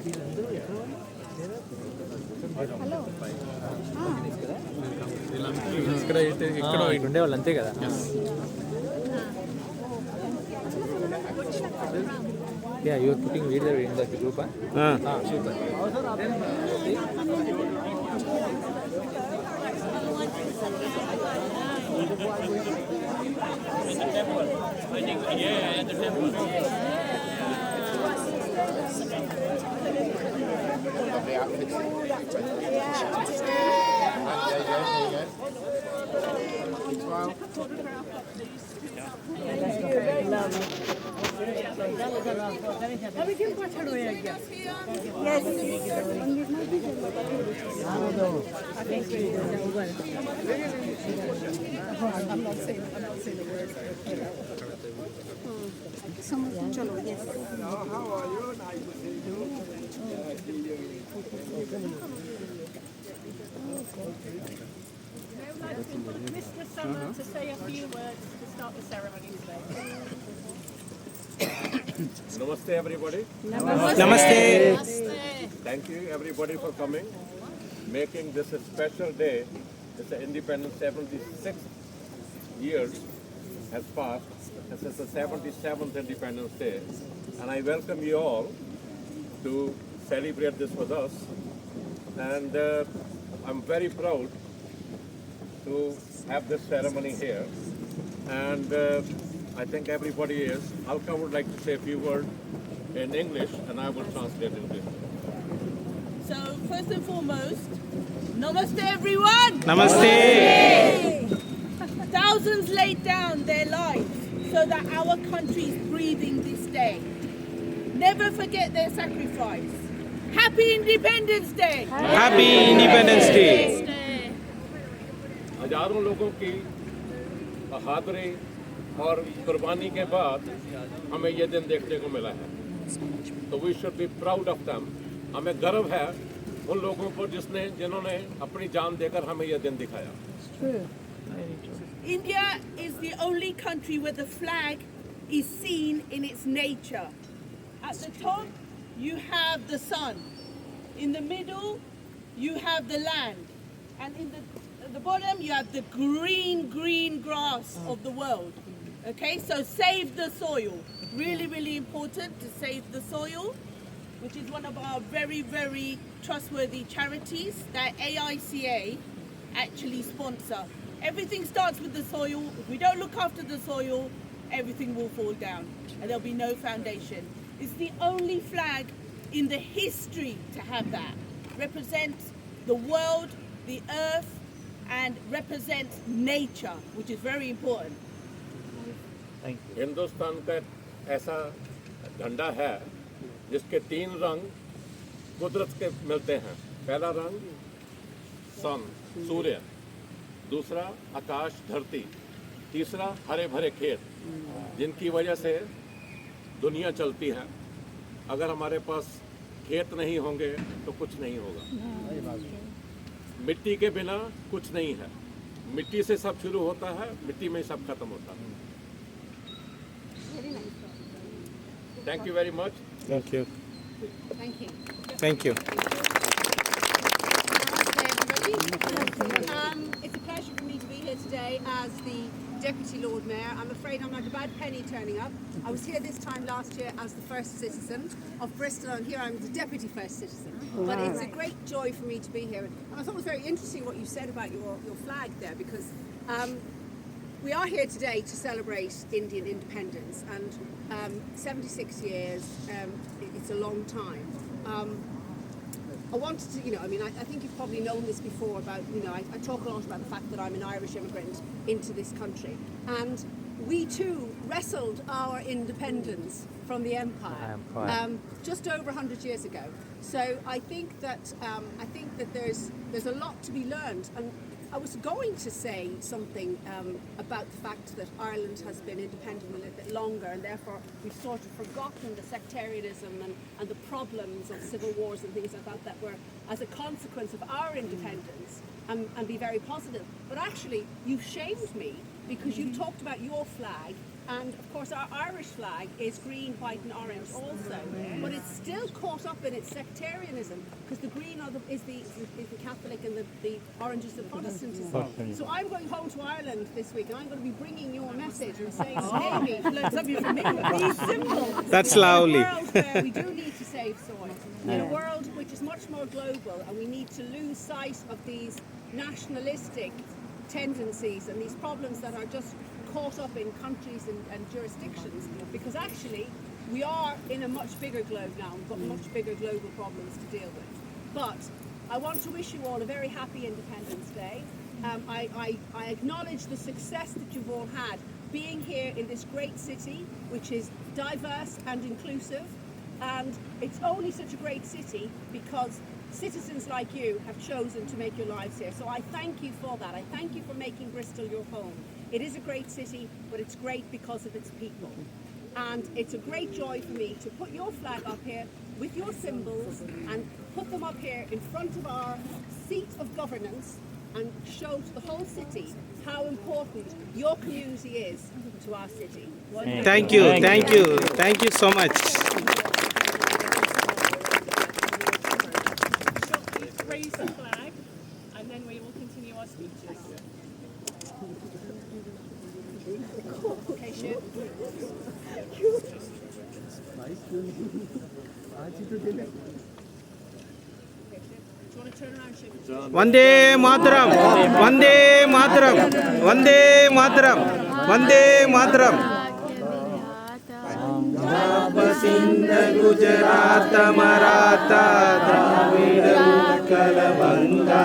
ఇక్కడ ఉండేవాళ్ళు అంతే కదా. Yeah, you are putting video in the group, huh? Super. Mr. Summer to say a few words to start the ceremony today. Namaste everybody. Namaste. Thank you everybody for coming, making this a special day. It's an independence 76 years has passed. This is the 77th Independence Day, and I welcome you all to celebrate this with us. And I'm very proud to have this ceremony here, and I think everybody is. Alka would like to say a few words in English, and I will translate in English. So, first and foremost, Namaste everyone! Namaste. Thousands laid down their lives so that our country is breathing this day. Never forget their sacrifice. Happy Independence Day! Happy Independence Day. हजारों लोगों की बहादुरी और कुर्बानी के बाद हमें ये दिन देखने को मिला है, तो we should be proud of them. हमें गर्व है उन लोगों पर जिन्होंने अपनी जान देकर हमें ये दिन दिखाया. India is the only country where the flag is seen in its nature. At the top, you have the sun. In the middle, you have the land. And in the bottom, you have the green grass of the world. Okay, so save the soil. Really, really important to save the soil, which is one of our very, very trustworthy charities that AICA actually sponsor. Everything starts with the soil. If we don't look after the soil, everything will fall down and there'll be no foundation. It's the only flag in the history to have that. Represents the world, the earth, and represents nature, which is very important. Hindustan का ऐसा झंडा है जिसके 3 रंग कुदरत के मिलते हैं. पहला रंग सन, सूर्य, दूसरा आकाश, धरती, तीसरा हरे भरे खेत, जिनकी वजह से दुनिया चलती है. अगर हमारे पास खेत नहीं होंगे तो कुछ नहीं होगा. मिट्टी के बिना कुछ नहीं है. मिट्टी से सब शुरू होता है, मिट्टी में सब खत्म होता है. Thank you very much. Thank you. Thank you. Thank you. Namaste, everybody. It's a pleasure for me to be here today as the Deputy Lord Mayor. I'm afraid I'm like a bad penny turning up. I was here this time last year as the first citizen of Bristol, and here I'm the Deputy First Citizen. But it's a great joy for me to be here. And I thought it was very interesting what you said about your flag there, because we are here today to celebrate Indian independence, and 76 years, it's a long time. I wanted to, I think you've probably known this before about, I talk a lot about the fact that I'm an Irish immigrant into this country. And we too wrestled our independence from the empire just over 100 years ago. So I think that there's a lot to be learned. And I was going to say something about the fact that Ireland has been independent a little bit longer, and therefore we've sort of forgotten the sectarianism and the problems of civil wars and things like that were as a consequence of our independence, and be very positive. But actually, you've shamed me, because you talked about your flag And of course, our Irish flag is green, white, and orange also, but it's still caught up in its sectarianism because the green is the Catholic and the orange is the Protestantism. So I'm going home to Ireland this week, and I'm going to be bringing your message and saying, maybe learn something from me. These symbols. That's lovely. In a world where we do need to save soil, in a world which is much more global, and we need to lose sight of these nationalistic tendencies and these problems that are just caught up in countries and jurisdictions, because actually we are in a much bigger globe now. We've got much bigger global problems to deal with. But I want to wish you all a very happy Independence Day. I acknowledge the success that you've all had being here in this great city, which is diverse and inclusive. And it's only such a great city because citizens like you have chosen to make your lives here. So I thank you for that. I thank you for making Bristol your home. It is a great city, but it's great because of its people. And it's a great joy for me to put your flag up here with your symbols and put them up here in front of our seat of governance and show to the whole city how important your community is to our city. Thank you, thank you, thank you so much. Raise the flag, and then we will continue our speeches. Okay, Shiv. Do you want to turn around, Shiv? Vande Mataram, Vande Mataram, Vande Mataram, Vande Mataram. Punjab, Sindh, Gujarat, Maratha, Dravida, Utkal, Banga.